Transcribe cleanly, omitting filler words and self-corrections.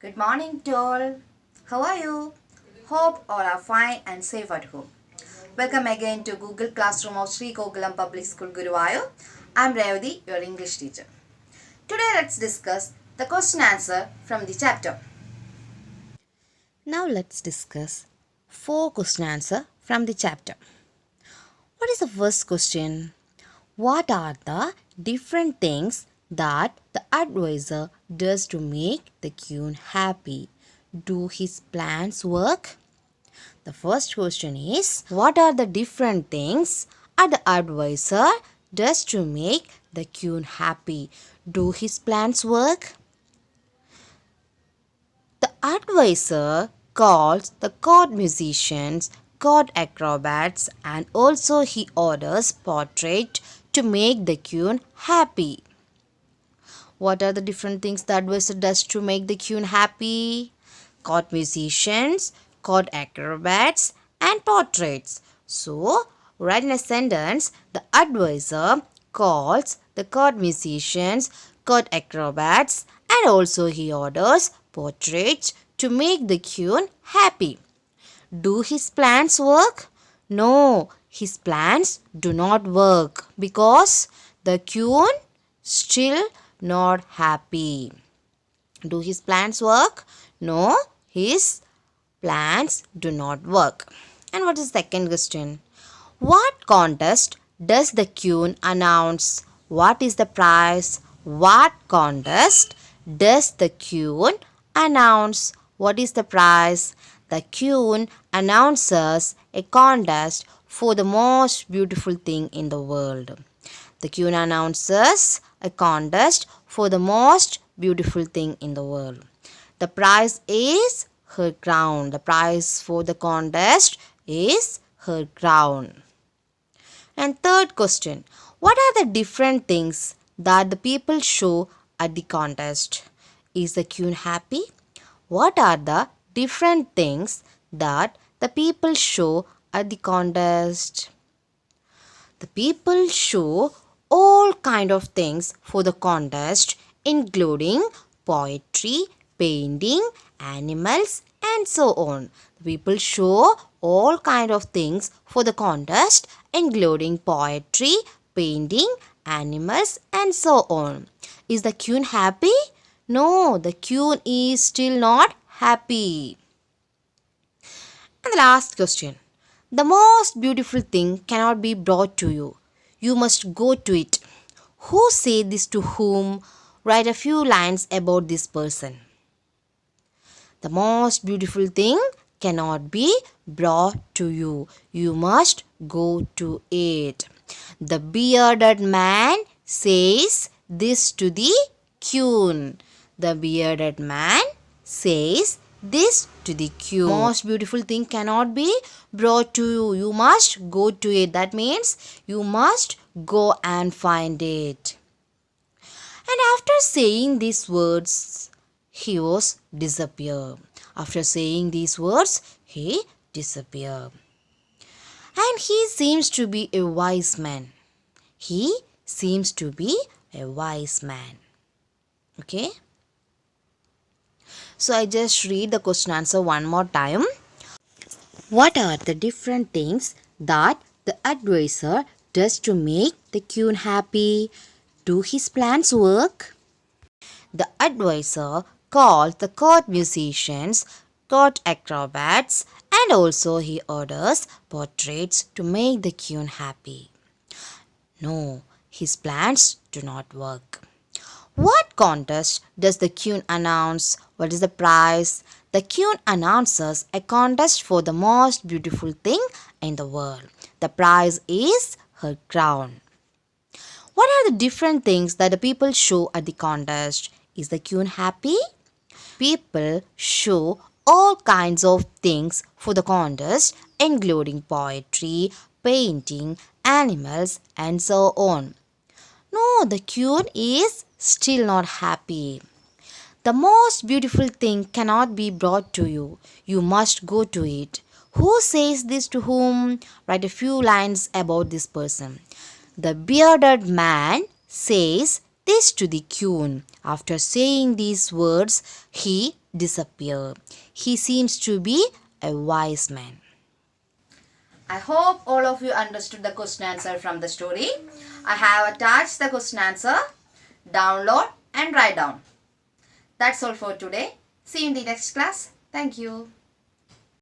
Good morning to all. How are you? Hope all are fine and safe at home. Welcome again to Google Classroom of Sri Kokulam Public School Guruvayur. I'm Revati, your English teacher. Today let's discuss the question answer from the chapter. Now let's discuss 4 question answer from the chapter. What is the first question? What are the different things that the advisor does to make the queen happy? Do his plans work? The first question is, what are the different things the advisor does to make the queen happy? Do his plans work? The advisor calls the court musicians, court acrobats, and also he orders portrait to make the queen happy. What are the different things the advisor does to make the queen happy? Court musicians, court acrobats, and portraits. So, write in a sentence, the advisor calls the court musicians, court acrobats, and also he orders portraits to make the queen happy. Do his plans work? No, his plans do not work because the queen still not happy. Do his plans work? No, his plans do not work. And what is the second question? What contest does the queen announce? What is the prize? What contest does the queen announce? What is the prize? The queen announces a contest for the most beautiful thing in the world. The queen announces a contest for the most beautiful thing in the world. The prize is her crown. The prize for the contest is her crown. And third question, what are the different things that the people show at the contest? Is the queen happy? What are the different things that the people show at the contest? The people show all kind of things for the contest, including poetry, painting, animals, and so on. The people show all kind of things for the contest, including poetry, painting, animals, and so on. Is the queen happy? No, the queen is still not happy. And the last question. The most beautiful thing cannot be brought to you. You must go to it. Who said this to whom? Write a few lines about this person. The most beautiful thing cannot be brought to you. You must go to it. The bearded man says this to the queen. The bearded man says this to the queen. Most beautiful thing cannot be brought to you. You must go to it. That means you must go and find it. And after saying these words, he was disappeared. After saying these words, he disappeared. And he seems to be a wise man. He seems to be a wise man. Okay. So I just read the question answer one more time. What are the different things that the advisor does to make the queen happy? Do his plans work? The advisor calls the court musicians, court acrobats, and also he orders portraits to make the queen happy. No, his plans do not work. What contest does the queen announce? What is the prize? The queen announces a contest for the most beautiful thing in the world. The prize is her crown. What are the different things that the people show at the contest? Is the queen happy? People show all kinds of things for the contest, including poetry, painting, animals, and so on. No, the queen is still not happy. The most beautiful thing cannot be brought to you. You must go to it. Who says this to whom? Write a few lines about this person. The bearded man says this to the queen. After saying these words, he disappeared. He seems to be a wise man. I hope all of you understood the question answer from the story. I have attached the question answer. Download and write down. That's all for today. See you in the next class. Thank you.